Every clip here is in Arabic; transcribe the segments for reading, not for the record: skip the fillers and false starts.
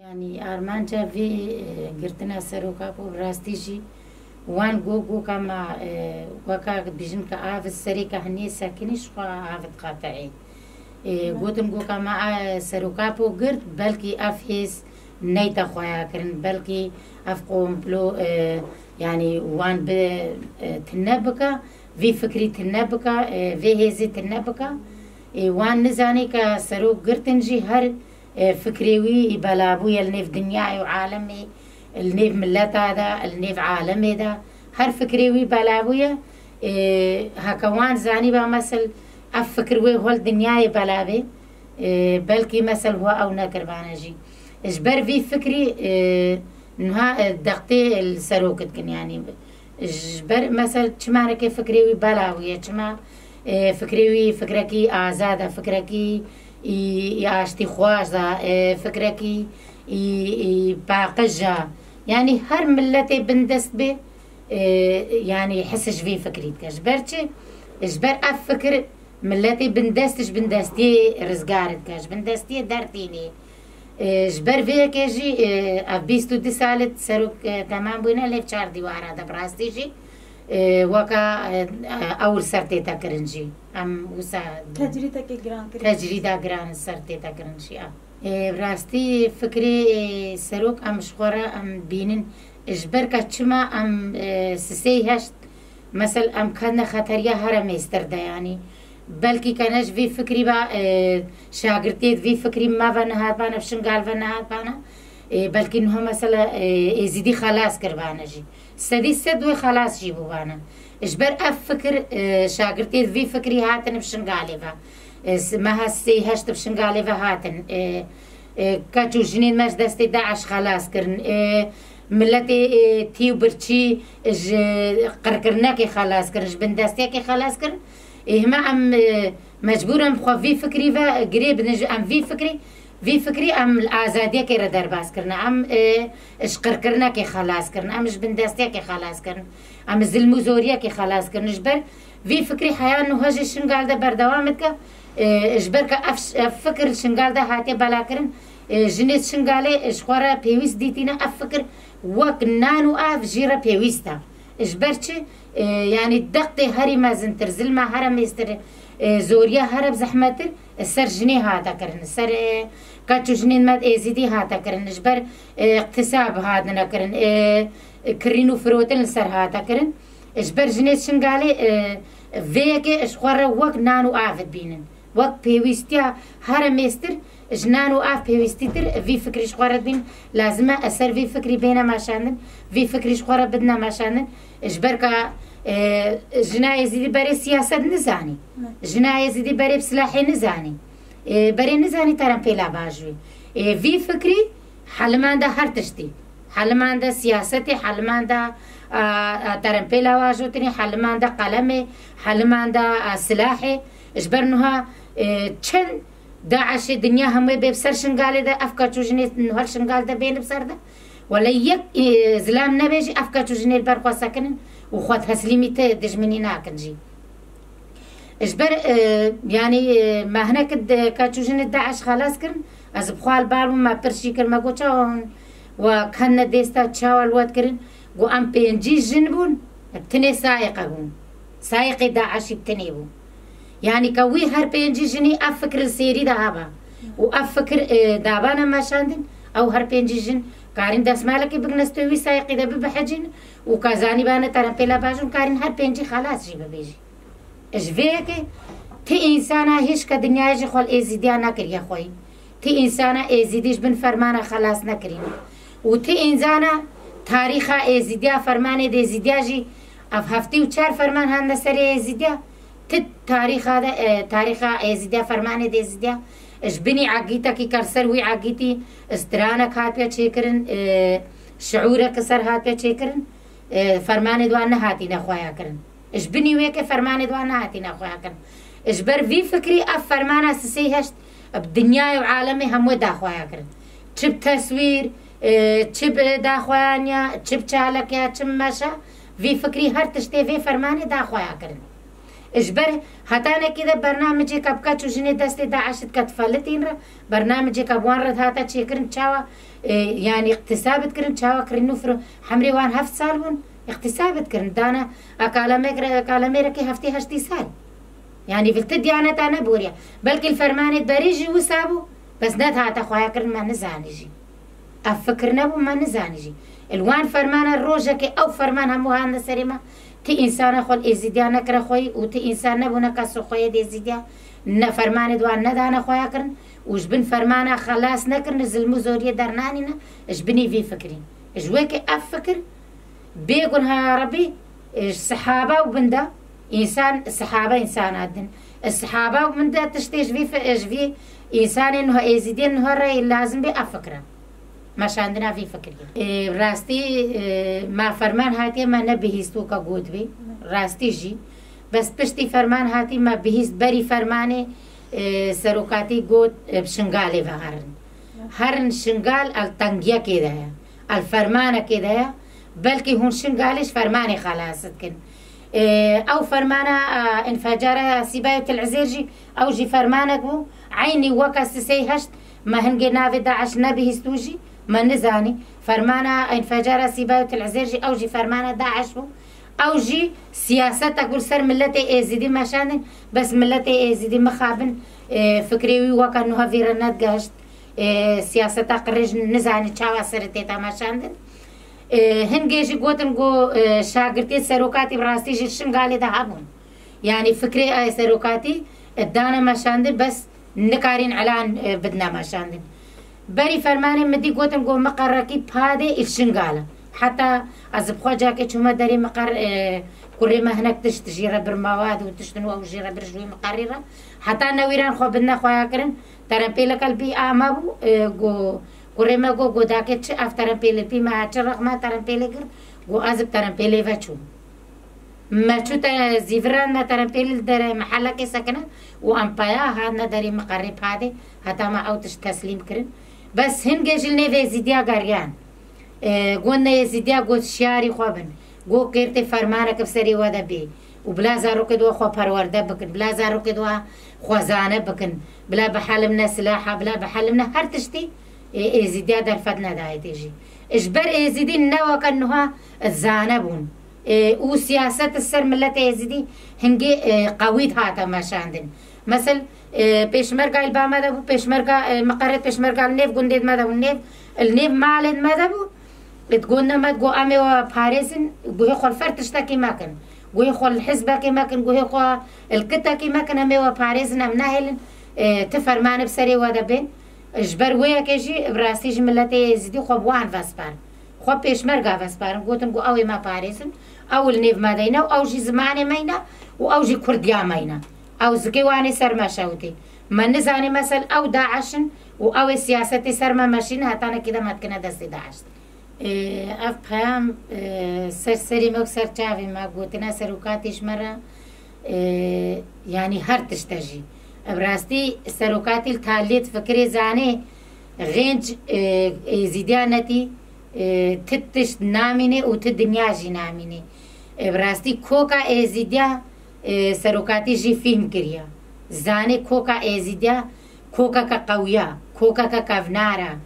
يعني أرمانجا في قرتنا سروكا براستيجي وان جو كما وكا بيجن كعاف السريكا هني ساكنيش عاف قاطعي قوتن جو كما سروكا قرت بلكي أفيس نيتا خويا كرن بلكي أفقوم بلو يعني وان تنبكا في فكري تنبكا في هزي تنبكا وان نزاني كسروك قرتنجي هر فكريوي بلابويا النيف دنياي وعالمي النيف ملتا دا النيف عالمي دا هر فكريوي بلابويا هكوان زاني با مثل افكروي هو الدنياي بلابي بلكي مثل هو او نكربانجي اجبر في فكري نها دقتي السروكت كن يعني اجبر مثل تشمانه كيف فكريوي بلاويا تشما فكريوي فكركي آزاده فكركي ياشتي خوازة فكركي باقجة يعني هر ملتي بندست به يعني حسش في فكريتك جبرتي جبر أفكر ملتي بندستي رزقارتك بندستي دارتيني جبر فيك يجي أبيستو دي سالت سروك تمام بينا ليف چار ديوار هذا براستيجي وكا أول سرتي تكرنجي أم وسا تجريدة جران سرتي تكرنجي براستي فكري سروك أم شخورة أم بينن إجبركا تشما أم سسيهشت مثل أم كان خطريا هرم يسترده يعني بلكي كانش في فكري با شاگرتيت في فكري ما فنهات بانا بشنقال فنهات بانا بلكي إنه مثلا يزيدي خلاص كربانا جي سدي سدوي خلاص جيبو بانا اجبر أفكر شاگرتيت في فكري هاتن بشنقالي فا ما هسي هشت بشنقالي فا هاتن كاتو جنين ماش دستي داعش خلاص كرن ملتي تيو برشي قرقرناكي خلاص كرن بندستيكي خلاص كرن هما أم مجبورة بخوا في فكري فا قريب نج أم في فكري أم الآزادية كي ردر باس كرنا أم إش قرقرنا كي خلاص كرنا أم إش بندستيا كي خلاص كرنا أم الظلم وزوريا كي خلاص كرنا جبر في فكري حياة إنه هجي شنقال ده بردوامتك جبر كأفكر شنقال ده هاتي بلا كرن جنيت شنقالي إش خورا بيويس ديتينا أفكر وك نانو آف جيرا بيويستا جبرتش يعني الدقتي هري ما زنتر زلمة هرم يستر زوريا هرب زحمتر السر جني هاتا كرن السر كاتشو جنين ماد ازيدي هاتا كرن جبر اقتصاب هادنا كرن كرينو فروتن السر هاتا كرن جبر جنيت شنقالي فيكي اشخورا وك نانو آفت بينن وك بيويستيا هرم يستر جنانو آف بيويستيتر في فكري شخورت بين لازم أسر في فكري بينا ما شاندن في فكري شخورت بدنا ما شاندن جبركا جناية زيدي بري سياسة نزاني جناية زيدي بري بسلاحي نزاني بري نزاني ترم بيلا باجوي في فكري حلمان دا هر تشتي حلمان دا سياستي حلمان دا ترم بيلا واجوتني حلمان دا قلمي حلمان دا سلاحي جبرنوها چن داعش الدنيا هم ببسر شنقال ده أفكار جنيت إنه هالشنقال ده بين بسر ده ولا يك زلام نبيجي أفكار جنيت برقوا ساكنن وخوات هسليمي تدجمني ناكنجي إجبر يعني ما هناك كاتشو جنيت داعش خلاص كرن از بخوال بالو ما برشي كرن ما قوتشون وكان ديستا تشاو الواد كرن قو أم بينجي جنبون بتني سايقون سايقي داعش بتنيبون يعني كوي هر بينجي جني أفكر السيري دهابا وأفكر دابانا ما شاندن أو هر بينجي جن كارين داس مالكي بغنستوي سايقي دا ببحجين وكازاني بانا ترم بيلا باجون كارين هر بينجي خلاص جي ببيجي اش فيكي تي إنسانا هيش كدنيا جي خوال إيزيديا ناكر يا خوي تي إنسانا إيزيديش بن فرمانا خلاص ناكرين وتي إنسانا تاريخا إيزيديا فرماني دي إيزيديا جي أف هفتي وچار فرمان هان سري إيزيديا تاريخ هذا تاريخ ازيديا فرمانه دي ازيديا اجبني عقيتك كي كرسر وي عقيتي استرانك هات بيا تشكرن شعورك كسر هات بيا تشكرن فرمانه دوانا هاتي نخويا كرن اجبني ويك فرمانه دوانا هاتي نخويا كرن اجبر في فكري اف فرمانه اساسي هشت بدنيا وعالمي هم داخويا كرن تشب تصوير تشب داخوانيا تشب چالك يا تشم ماشا في فكري هر تشتي في فرمانه داخويا كرن اجبر هاتانا كده برنامجي كبكاتشو جني دستي داعش كتفلتين را برنامجي كبوان رد هاتا تشي كرن تشاوا يعني اقتصابت كرن تشاوا كرن نفر حمري وان هفت سالون اقتصابت كرن دانا اكالامي ركي هفتي هشتي سال يعني في التديانة انا بوريا بلكي الفرمانة بريجي وسابو بس نت هاتا خوايا كرن ما نزانيجي افكر نبو ما نزانيجي الوان فرمانة الروجك او فرمان همو هانا سريما تي انسان خول ازيديا نكر خوي و تي انسان نبو نكاسو خوي دي ازيديا فرمان دوان ندانا خويا كرن وجبن فرمانا خلاص نكرن زلمو زورية درنانينا اجبني في فكرين اجويك افكر بيقول ها ربي الصحابة وبندا انسان الصحابة انسان عدن الصحابة وبندا تشتيج في انسان انه ازيدين انه الرأي لازم بي افكره مش عندنا في فكرية راستي ما فرمان هاتي ما نبهيستو كقود بي راستي جي بس بشتي فرمان هاتي ما بهيست بري فرماني سروكاتي قود بشنغالي هرن شنغال التنجية كده الفرمانة كده بلكي هون شنغاليش فرماني خلاص كن او فرمانة انفجار سيباية العزيرجي او جي فرمانك بو عيني وكا سسي هشت ما هنجي نافي داعش نبهيستوجي ما نزاني فرمانة انفجار سيباية العزيرجي او جي فرمانة داعش بو او جي سياستك بالسر ملتي ازيدي مشان بس ملتي ازيدي مخابن فكري وكا انها فيرنات قاشت سياستك قريج نزاني تشاوا سرتيتا مشان هنجيجي قوتن قو شاقرتي سروكاتي براستي جي شنغالي دهابون يعني فكري اي سروكاتي ادانا مشان بس نكارين علان بدنا مشان بري فرماني مدي قوتن قو مقركي بهادي الشنغالة حتى أزبخوا جاكي شما داري مقر كل ما هناك تجيرة برمواد وتشتنوا أو جيرة برجوي مقررة حتى نويران خو بدنا خوايا كرن ترمبيلا قلبي أمابو قو كل ما قو داكي أف ترمبيلا بي ما هاتشرق ما ترمبيلا قر قو أزب ترمبيلا فاتشو ما شو زيفران ما ترمبيلا دار محلك سكنة وأمبايا هادنا داري مقرب هادي حتى ما أوتش تسليم كرن بس هنجيج النيفي زيديا قريان قلنا يزيديا قلت شياري خوابن قو كيرتي فرمانك بسري ودا بي وبلا زارو كدوا خو پرورده بكن بلا زارو كدوا خوزانه بكن بلا بحلمنا سلاحة بلا بحلمنا هر تشتي يزيديا در فدنا داي تيجي اجبر يزيدي نوا كنها الزانبون و سياسة السر ملتي يزيدي هنجي قويد هاتا ماشاندن مثل بيشمرقا الباما دابو بيشمرقا مقرد بيشمرقا النيف قنديد ما دابو النيف مالد ما دابو تقولنا ما تقول أمي وباريسن قوي خو الفرتشتا كي ماكن قوي خو الحزبة كي ماكن قوي خو الكتا كي ماكن أمي وباريسن أمناهلن تفرمان بسري ودا بين جبر ويا كيجي براسي جملتي زدي خو بوان فاسبار خو بيشمرقا فاسبار قوتن قو أوي ما باريسن أو النيف ما دينا أو جي زماني مينا أو جي كرديا مينا أو زكيواني سر ما شاوتي ما نزاني مثل أو داعشن أو سياستي سر ما ماشين هاتانا كده ما تكنا دستي داعش أفهم سرسري مو سر شافي ما قوتنا سروكاتيش مرة يعني هر تشتجي براستي سروكاتي التاليت فكري زاني غينج زيدانتي تتش ناميني وتدنياجي ناميني براستي كوكا زيديا سروكاتي جي فهم كريا زاني كوكا ازيديا كوكا كقويا كوكا كافنارا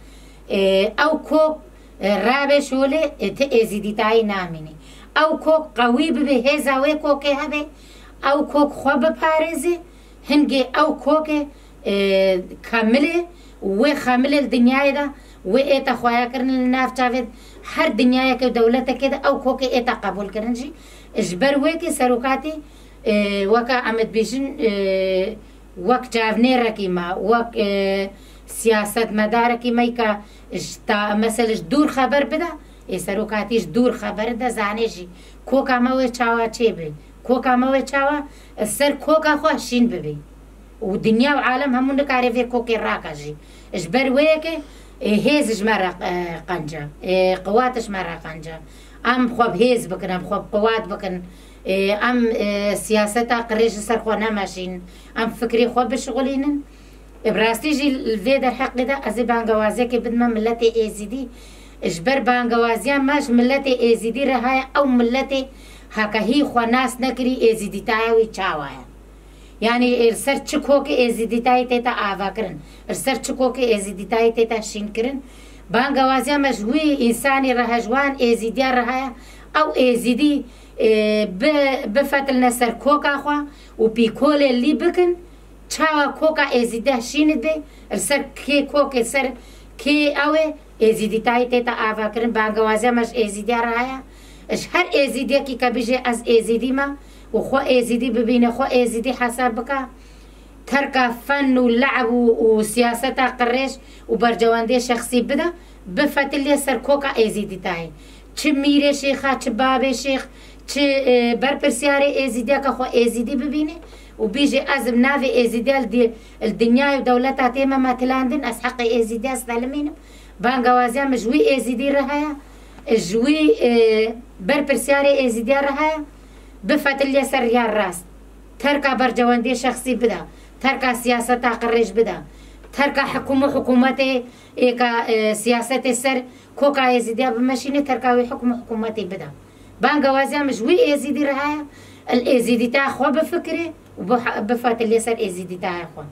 او كوك رابع شولي ازيدي تاي ناميني او كوك قوي بهذا وي كوكي هبه او كوك خوب باريزي هنجي او كوك كامله وخامله الدنيا ده وايتا خويا كرن الناف تافد هر دنيا كدولته كده او كوك ايتا قبول كرنجي اجبر ويكي سروكاتي وكا عمد بيجن وك جافني ركيما وك سياسة مداركي ميكا مثلا دور خبر بدا سروكاتيش دور خبر دا زانيجي كوكا موي چاوا چه بي كوكا موي چاوا السر كوكا خو هشين ببي ودنيا وعالم همون نكاري في كوكي راكاجي اجبر ويكي هيز جمرا قنجا قواتش مرا قنجا ام خوب هيز بكن ام خوب قوات بكن ام سياستا قريش سر خو نماشين ام فكري خو بشغلينن براستي جي الفيدر حق ده ازي بانغوازي كي بدنا ملتي ازيدي اجبر بانغوازيان ماش ملتي ازيدي رهاية او ملتي هاکە هی خوا ناس نەکری ئێزیدیتایەوەی چاوایە یعنی سەر چ کۆکە ئێزیدیتایی تێتە ئاواکردن سەر چ کۆکە ئێزیدیتایی تێتە شینکردن بانگەوازیامەش وی ئینسانی ڕەهەژوان ئێزیدیا ڕەهەیە ئەو ئێزیدی بفەتلنە سەر کۆکاخوا و پیکۆلێ لی بکن چاوە کۆکا ئێزیدە شینت بێ سەر کێ کۆکێ سەر کێ ئەوێ ئێزیدیتایی تێتە ئاواکردن بانگەوازیامەش ئێزیدیا ڕەهەیە هەر ئێزیدێکی کە بژێ ئەس ئێزیدیمە وخوا ئێزیدی ببینە خوا ئێزیدی حەساب بکە تەرکە فەن و لەعب و سیاسەتە قڕێش و بەرجەوەندێ شەخصی بدە بفەتل لێ سەر کۆکە ئێزیدیتایی چ میرێ شێخە چ بابێ شێخ چ بەرپرسیارێ ئێزیدیەکە خۆ ئێزیدی ببینێ و بیژێ ئەزم ناوێ ئێزیدیا دنیای و دەولەتا تێمە مەتلاندن ئەس حەقی ئێزیدیا سەلمینم بانگەوازیان ژووی ئێزیدی ڕەهەیە ژووی بەرپرسیارێ ئێزیدیا ڕەهەیە بفەتل لێ سەر یان ڕاست تەرکە بەرجەوەندێ شەخصی بدە تەرکە سیاسەتا قڕێژ بدە تەرکە حکوم و حکوومەتێ ئێکە سیاسەتێ سەر کۆکا ئێزیدیا بمەشینێ تەرکاوی حکوم و حکوومەتی بدە بانگەوازیان ژووی ئێزیدی ڕەهەیە ئێزیدیتا خۆ بفکرێ و بفەتل لێ سەر ئێزیدیتایە خۆ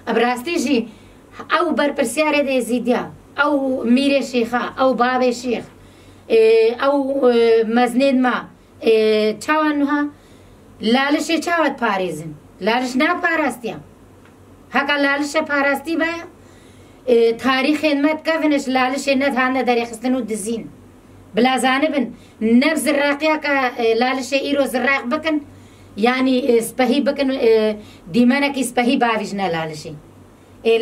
ئەبراستیژی ئەو بەرپرسیارێ ئێزیدیا ئەو میرێ شێخە ئەو بابێ شێخ ئەو مەزنێن ما چاوان نوها لالشێ چاوت پارێزن لالش ناپاراستیە هەکە لالشە پاراستی بە تاریخێنمەت کەڤنش لالشێ نەتانە دەرێخستن و دزین بلازانە بن نەب زراقیە کە لالشێ ئیرۆ زراق بکن یعنی سپەهی بکن دیمەنێکی سپەهی باویژنە لالشی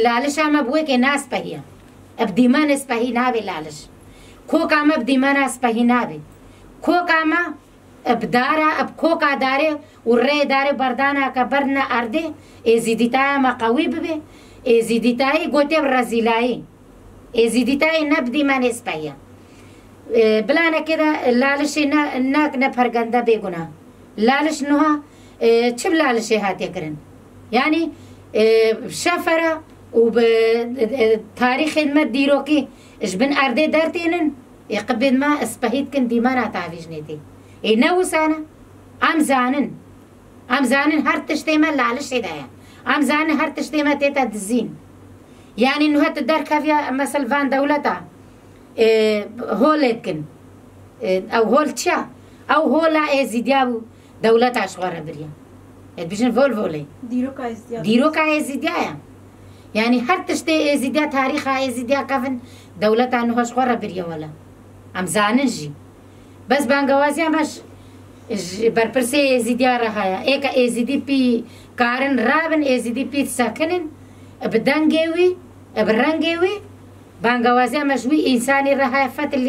لالش ئەمە بووەکێ ناسپەهیە ئەب دیمەنە سپەهی نابێ لالش کۆکامە دیمەنە سپەهی نابێ کۆکامە بدارە ئەب کۆکا دارێ و ڕێ دارێ بەردانە کە بەرنە ئەردێ ئێزیدیتایەمە قەوی ببێ ئێزیدیتایی گۆتێ ڕەزیلایی ئێزیدیتایی نەبدیمەنێ سپەهیە بلانەکێدا لالشێ ناکنە پەرگەندە بێگونا لالش نوها چ لالشێ هاتێکردن یعنی شەفەرە و تاریخێنمە دیرۆکی ش بن ئەردێ دەرتێنن قبێنمە سپەهیتکن دیمەنە تاویژنێتی نەوسانە ئەم زانن هەر تشتێمە لالشێدایە ئەم زانن هەر تشتێمە تێتە دزین یعنی نوهەتە دەرکەویە مەسەلڤان دەولەتە هۆلێتکن ئەو هۆل چیە ئەو هۆلا ئێزیدیا بوو دەولەتا شوارە بریە بژن ڤۆلڤۆلێ دیرۆکە ئێزیدیایە یعنی هەر تشتێ ئێزیدیا تاریخا ئێزیدیا کەڤن دەولەتا نوهە شوارە بریەوەلە ئەم زانن ژی بەس بانگەوازیامەش بەرپرسێ ئێزیدیا ڕەهەیە ئێکە ئێزیدی پی کارن رابن ئێزیدی پی سەکنن بدەنگێوی بڕەنگێوی بانگەوازیامەش وی ئینسانی ڕەهەیە فەتل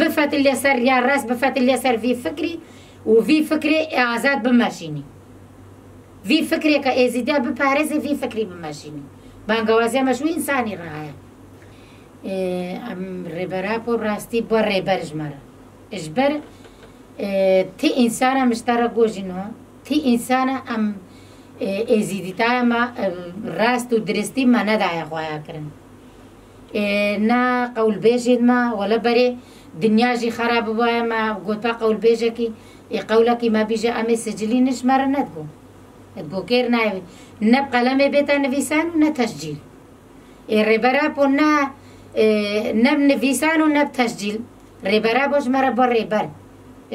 بفەتل لێ سەر یا ڕاست بفەتل لێ سەر ڤی فکری و ڤی فکرێ ئازاد بمەشینی ڤی فکرێکە ئێزیدیا بپارێزێ ڤی فکری بمەشینی بانگەوازیامەش وی ئینسانی ڕەهەیە ئەم ڕێبەرا بۆ ڕاستی بۆ ڕێبەر ژمەرە ژبەر تی ئینسانە مشتەرە گۆژینەوە تی ئینسانە ئەم ئێزیدیتایەمە ڕاست و درستی مە نەدایە خوایەکردن نا قەولبێژێتمە وەلە بەرێ دنیاژی خەراب بووایەمە گوتپا قەولبێژێکی قەولەکی ما بیژە ئەمێ سجلی نشمەرە نەتبوو بۆ کێر ناوێ نەب قەلەمێ بێتە نویسان و نە تەسجیل ڕێبەرا بۆ نەب نویسان و نەب تەسجیل ڕێبەرا بۆ ژمەرە بۆ ڕێبەر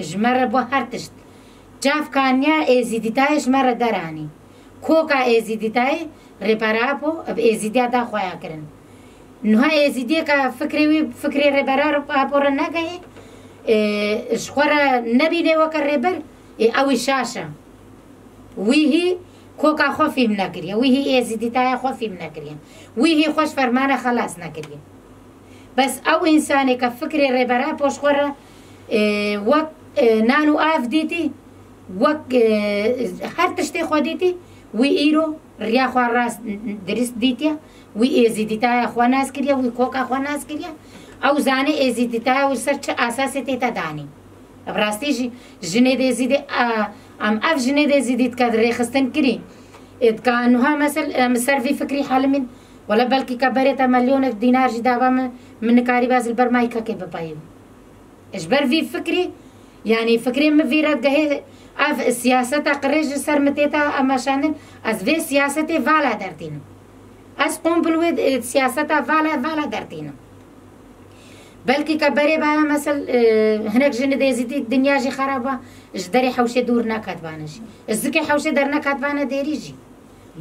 ژمەرە بۆ هەر تشت جافکانیا ئێزیدیتای ژمەرە دەرانی کۆکا ئێزیدیتای ڕێبەرا بۆ ئێزیدیا داخوایەکردن نوها ئێزیدیەکە فکری ڕێبەرا پاپۆرە نەگەیێ ژخۆرە نەبینێوەکە ڕێبەر ئەوی شاشە ویهی کۆکا خۆ فیلم نەکردیە ویهی ئێزیدیتایە خۆ فیلم نەکردیە ویهی خۆش فەرمانە خەلاس نەکردیە بەس ئەو ئینسانێک کە فکری ڕێبەرا پۆشخۆرە وەک نان و ئاف دیتی وەک هەر تشتێ خۆ دیتی وی ئیرۆ ڕیاخوا ڕاست درست دیتە وی ئێزیدیتایە خوا ناز کردیە وی کۆکا خوا ناز کردیە ئەو زانێ ئێزیدیتایە وی سەر چ ئاساسێ تێتە دانی ڕاستیژی ژنێ دێزیدێ ئەم ئەف ژنێ دێزیدیت کە ڕێخستن کردی کانوها مەسەل سەرڤی فکری حەلمین وەلە بەلکی کە بەرێتە مەلیۆنێک دینارژی دابا من نکاری بازل بەرمای کەکێ بپایێ ژبەر ڤی فکری يعني فكري مفيرات جهه اف سياسة قريج سر متيتا اما شانن از في سياسة فالا درتينو از قوم بالويد سياسة فالا درتينو بلكي كبري بها مثل هناك جن ديزيتي الدنيا جي خرابة جدري حوشي دورنا كاتبانجي الزكي حوشي درنا كاتبانا ديريجي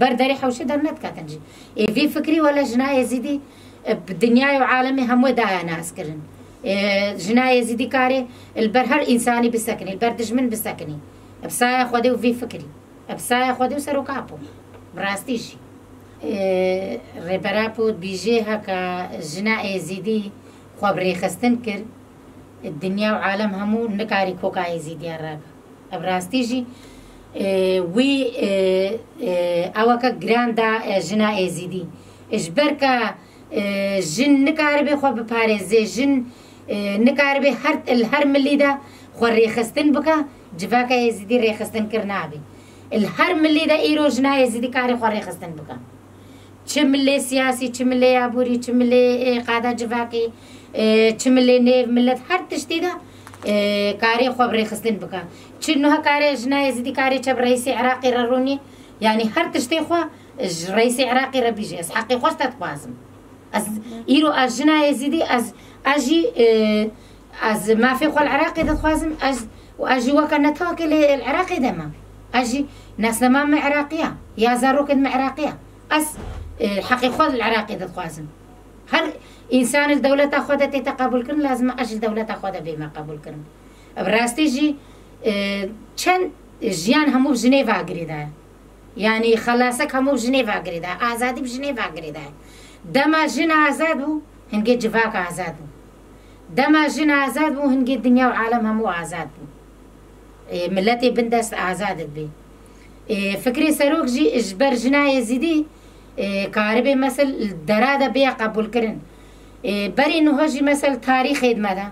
بردري حوشي درنا كاتنجي في فكري ولا جنا يزيدي بالدنيا وعالمي هم ودايا ناس كرن جنا يزيدي كاري البرهر إنساني بسكني البردجمن بسكني بسايا خودي وفي فكري بسايا خودي وسرو كابو براستيشي ريبرابو بيجي هكا جنا يزيدي خبري خستن كر الدنيا وعالم همو نكاري كوكا يزيدي الراقة براستيجي وي اوكا جراندا جنا يزيدي اجبركا جن نكاربي خو بباريزي جن نكاربي الهر ملي دا خو ريخستن بكا جفاكا يزيدي ريخستن كرنابي الهر ملي دا ايرو جنا يزيدي كاري خو ريخستن بكا چملي سياسي چملي عبوري چملي قادة جفاكي چملي نيف ملت هر تشتي دا كاري خو ريخستن بكا چنوها كاري جنا يزيدي كاري چب رئيسي عراقي رروني يعني هر تشتي خو رئيسي عراقي ربيجي از حقي خوش تتقوازم از إيرو از جنا يزيدي از أجي از ما في خو العراقي تتخوازم از وأجي وكان نتوكل العراقي دما أجي ناس نمام عراقية يا زاروك عراقية أس حقي خو العراقي تتخوازم هر إنسان الدولة تأخذها تتقبل كن لازم أجي الدولة تأخذها بما قبول كن براستي جي چند جيان همو بجنيفا قريدا يعني خلاصك همو بجنيفا قريدا آزادي بجنيفا قريدا دما جن آزاد بو هنگي جفاك آزاد بو دما جن آزاد بو هنگي الدنيا وعالم همو آزاد بو ملتي بندست آزاد بي فكري سروك جي اجبر جنا يزيدي كاربي مثل درادة بيا قبول كرن بري انه هجي مثل تاريخ ادمادا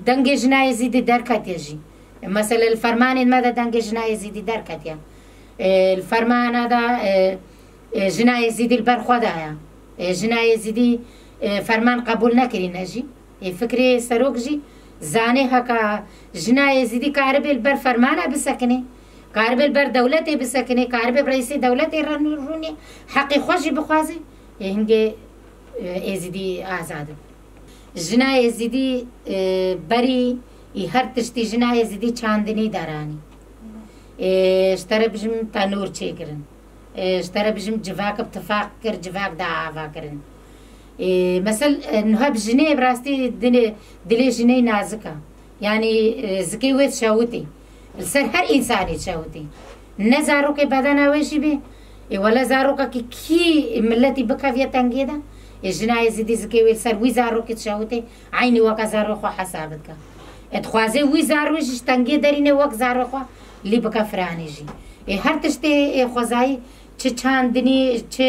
دنگ جنا يزيدي دركت يجي مثل الفرمان ادمادا دنگ جنا يزيدي دركت يا الفرمان هذا جنا يزيدي البرخودا يا جنا يزيدي فرمان قبول نكرين اجي فكري سروك جي زاني هكا جنا يزيدي كاربي البر فرمانه بسكني كاربي البر دولتي بسكني كاربي برئيسي دولتي روني حقي خوشي بخوازي هنگي يزيدي آزاد جنا يزيدي بري هر تشتي جنا يزيدي چاندني داراني اشترى بجم تنور چيكرن اشترى بجم جواك بتفاق كر جواك دعاوا كرن مثل انها بجنيه براستي دلي جنيه نازكه يعني زكي ويت شاوتي السر هر انساني شاوتي نزارو كي بدنا وشي بي ولا زارو كي ملتي بكا فيا تنجيدا الجنايه زيدي زكي ويت سر ويزارو كي تشاوتي عيني وكا زارو خو حسابتك اتخوازي ويزارو جي تنجي داريني وك زارو خو اللي بكا فراني جي هر تشتي خوزاي چه چاندني چه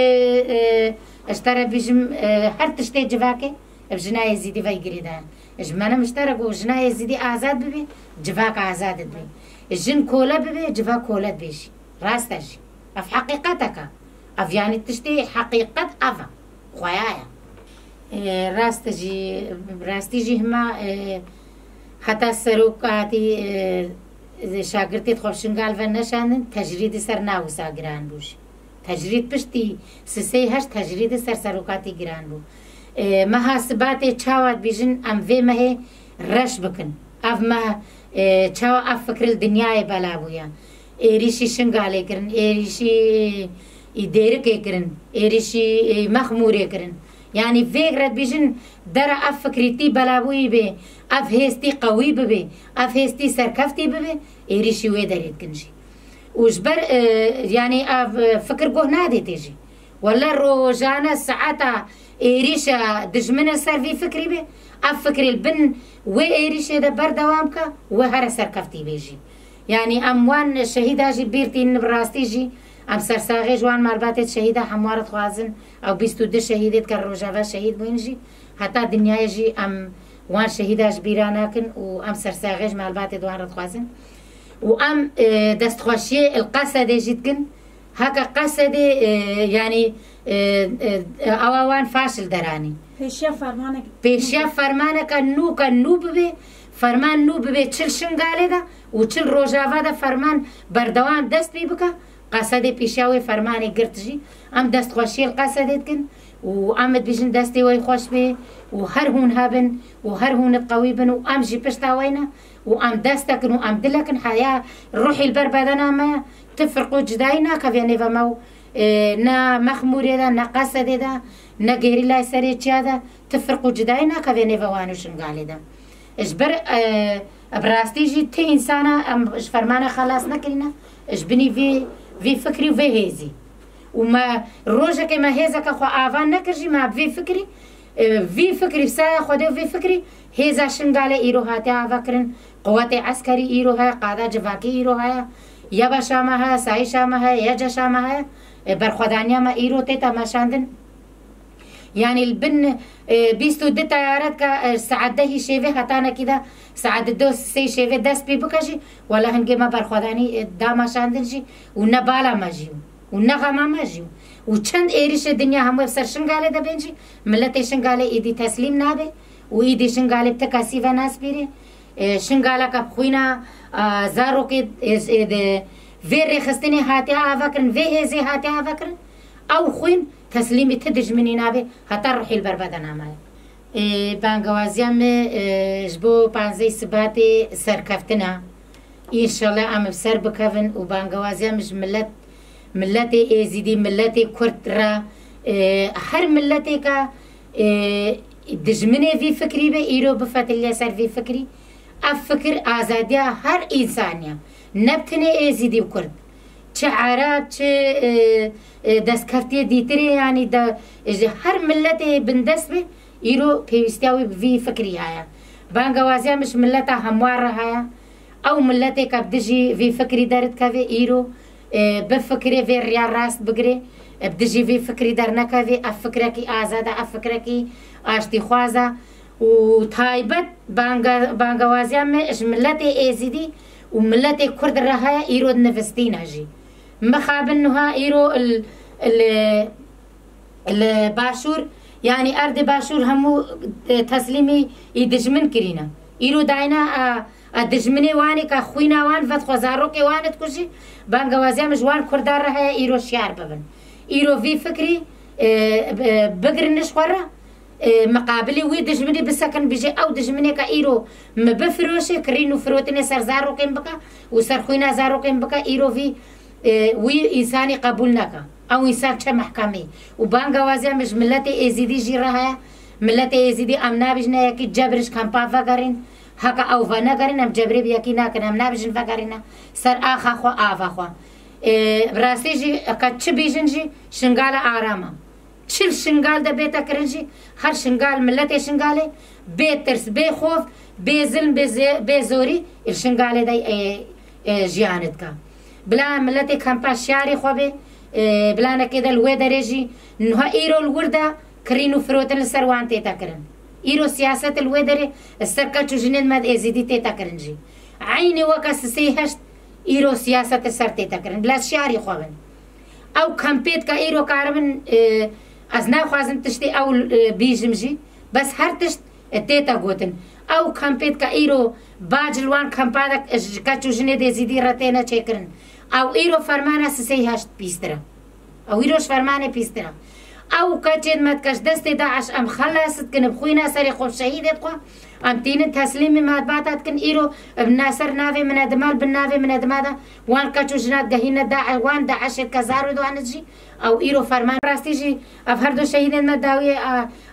اشترى بجم هر تشتي جواكي بجنايه زيدي في قريدان جمانا مشترك وجنايه زيدي آزاد ببي جواك آزاد ببي الجن كولا ببي جوا كولا بيجي راستجي اف حقيقتك اف يعني تشتي حقيقة افا خوايايا راستجي هما حتى السروقاتي شاگردی خوشنگال و نشاندن تجرید سر ناوسا گران بوش تجرید پشتی سسی هش تجرید سر سروکاتی گران بو محاسبات چاوات بیجن ام وی مه رش بکن اف ما چاو اف فکر الدنیای بالا بویا ایریشی شنگاله کرن ایریشی ایدیرکه کرن ایریشی مخموره کرن يعني فكرة بيجن درا اف فكرتي بلاوي بي اف هستي قوي بي اف هستي سركفتي بي ايريشي ويدريت كنجي وجبر يعني اف فكر جوه نادي تيجي ولا روجانا ساعتها ايريشا دجمنا سر في فكري بي اف فكري البن وايريشا دبر دوامك وهر سركفتي بيجي يعني اموان شهيدا جي بيرتي براستي جي ام سرساغي جوان مالباتت شهيدة حمارت خوازن او 22 شهيدت كان روجاوا شهيد بوينجي حتى دنيا يجي ام وان شهيدة جبيراناكن و ام سرساغي مالباتت وان رت خوازن و ام دستخوشي القصة دي جيتكن هكا قصة دي يعني اوان فاشل دراني پیشیا فرمانه که نو ببه فرمان نو ببه چل شنگاله ده و چل روژاوا ده فرمان بردوام دست بی بکه قصد پیشیاوی فرمانی گرد جی ام دست خوشیل قصدت کن و امد بیشن دستی وی خوش بی و هر هون هبن و هر هون قوی بن و ام جی پشتا وینا و ام دستکن و ام دلکن حیا روحی البر بدنا ما تفرقو جداینا کفیانی و مو نا مخموری ده نا قصد ده نا گیریلای سری چیا ده تفرقو جداینا کفیانی و وانو شنگالی ده اجبر براستی جی تی انسانا ام فرمانه خلاص نکرینا اجبنی في فكري وفي هيزي وما روجك ما هيزك خو آوان نكرجي ما في فكري بسايا خودي في فكري هيزا شنغالي إيرو هاتي آفاكرن قوات عسكري إيرو هاي قادة جواكي إيرو هاي يابا شاما هاي ساي شاما هاي يجا شاما هاي برخودانيا ما إيرو تيتا ما شاندن يعني البن بيستو دي طيارات كا ساعده هي شيفي هتانا كده ساعد دو سي شيفي دست بي بكشي ولا هنگي ما برخوداني دا ما شاندنجي ونبالا ما جيو ونغما ما جيو وچند ايريش الدنيا هم بسر شنغالي دا بنجي ملتي شنغالي ايدي تسليم نابي وايدي شنغالي بتكاسيفا ناس بيري شنغالا كا بخوينا زارو كي في رخستني هاتي آفاكرن في هزي هاتي آفاكرن او خوين تسليمي تدج مني نابي حتى روحي البربادنا ماي بانگوازيام جبو پانزي سباتي سركفتنا ان شاء الله ام بسر بكفن وبانگوازيام ملتي ازيدي ملتي كرد را هر ملتي كا دجمني في فكري به ايرو بفتل سر في فكري افكر ازاديا هر انسانيا نبتني ازيدي وكرد چه عرب چه دستکفتی دیتری یعنی دا هر ملت بندست به ایرو پیوستیاوی بی فکری هایا بانگوازیا مش ملت هموار هایا او ملت کبدجی وی فکری دارد که ایرو بفکری وی ریال راست بگره بدجی وی فکری در نکوی افکرکی آزاده افکرکی آشتی خوازه و تایبت بانگوازیا مش ملت ایزیدی و ملت کرد رهایا ایرو نفستین هجی مخابن نها إيرو الباشور يعني أرض باشور همو تسليمي يدجمن كرينا إيرو داينا الدجمني واني كخوينا وان فتخو زاروكي وان تكوشي بانگوازيا مجوان كردار رها إيرو شيار ببن إيرو في فكري بقر نشخورة مقابلي وي دجمني بسكن بيجي أو دجمني كإيرو مبفروشي كرينو فروتني سر زاروكين بكا وسر خوينا زاروكين بكا إيرو في وي إنساني قبول نكا أو إنسان چه محكمي وبانگوازيا مش ملتي إزيدي جيرها ملتي إزيدي أم نابجنا يكي جبرش كمپا فقرين هكا أو فنقرين أم جبري بيكي ناكن أم نابجن فقرين سر آخا خوا آفا خوا براسي جي أكا چه بيجن جي شنگال آراما چل شنگال دا بيتا کرن جي هر شنگال ملتي شنگالي بي ترس بي خوف بي ظلم بي زوري الشنگالي دا جيانت كا بلا ملتي كمپا شاري خوبي بلانا كده الوي درجي نها ايرو الورده كرينو فروتن السروان تيتا كرن ايرو سياسة الوي دري السركة جنين ماد ازيدي تيتا كرن جي عيني وكاس سيهشت ايرو سياسة السر تيتا كرن بلا شاري خوبن او كمبيت كا ايرو كارمن ازنا خوازن تشتي او بيجمجي بس هر تشت تيتا قوتن او كمبيت كا ايرو باجلوان كمبادك كاتشو جنين ازيدي رتينا چيكرن او ايرو فرمانه سسي هشت بيسترا او ايروش فرمانه بيسترا او كاتشد متكش دست داعش ام خلصت كن بخوينا سري خوف شهيدت قوا ام تين تسليم ماتباتات كن ايرو بناصر نافي من ادمال بالنافي من ادمادا وان كاتشو جنات دهينا داع وان داعش كزارو دوانجي او ايرو فرمان راستيجي افهردو شهيدن مداوي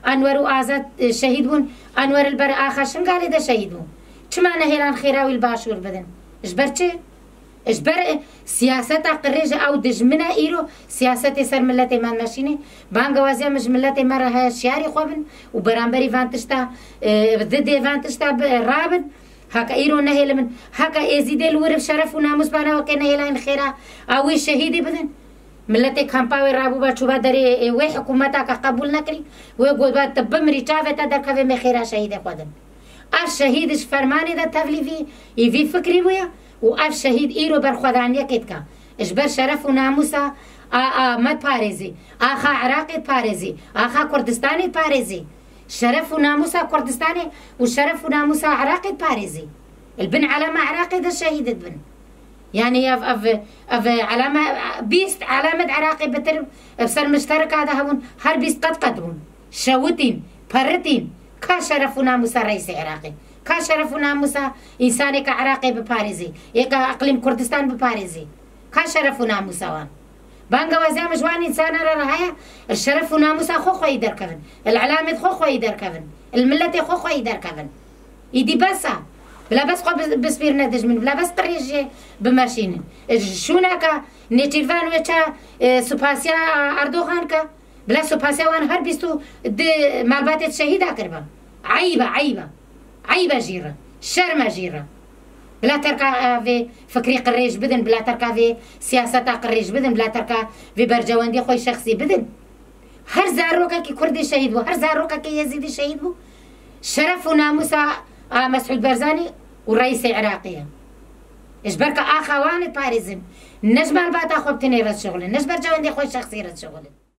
انور ازاد شهيد بون انور البر اخر شنقالي ده شهيد بون چمانه هيلان خيراوي الباشور بدن اجبرچه اجبر سياسة قريجة او دجمنا ايرو سياسة سر ملتي من ماشيني بانگوازيا مش ملتي مرة هاي شياري خوبن وبرامبري فانتشتا ضد فانتشتا رابن هكا ايرو نهيل من هكا ازيد الورف شرف وناموس بانا وكي نهيلين خيرا اوي شهيدي بدن ملتي كامباوي رابو باتشوبا داري وي حكومتا قبول نكري ويقول بات تبمري چاوتا در كوي مخيرا شهيدي خودن اش شهيدش فرماني دا تفليفي يفي فكري بويا وأف شهيد إيرو برخوادانية كتكا إجبر شرف وناموسا مد باريزي آخا عراقي باريزي آخا كردستاني باريزي شرف وناموسها كردستاني والشرف وناموسها عراقي باريزي. البن علامة عراقي ده شهيدة بن يعني اف علامة بيست علامة عراقي بتر بسر مشترك هذا هون هر بيست قد قدمون شوتين برتين كشرف وناموسها رئيس عراقي كشرف وناموسها إنساني كعراقي بباريزي يكا أقليم كردستان بباريزي كشرف وناموسها وان بانجا وزام جوان إنسان رهاية الشرف وناموسها خو يدر كفن العلامة خو يدر كفن الملة خو يدر كفن يدي بسا بلا بس خو بسبير ندج من بلا بس قريج بماشين شوناكا نيتيفان ويتشا سوباسيا أردوغان كا بلا سوباسيا وان هر بيستو مالباتت شهيدة كربا عيبة جيرة شرمة جيرة بلا تركا في فكري قريج بدن بلا تركا في سياسة قريج بدن بلا تركا في برجواندي خوي شخصي بدن هر زاروكا كي كردي شهيد بو هر زاروكا كي يزيدي شهيد بو شرف وناموسا مسعود بارزاني والرئيس العراقية اجبرك اخوان باريزم نجم الباتا خوب تني رد شغل نجبر جواندي خوي شخصي رد شغل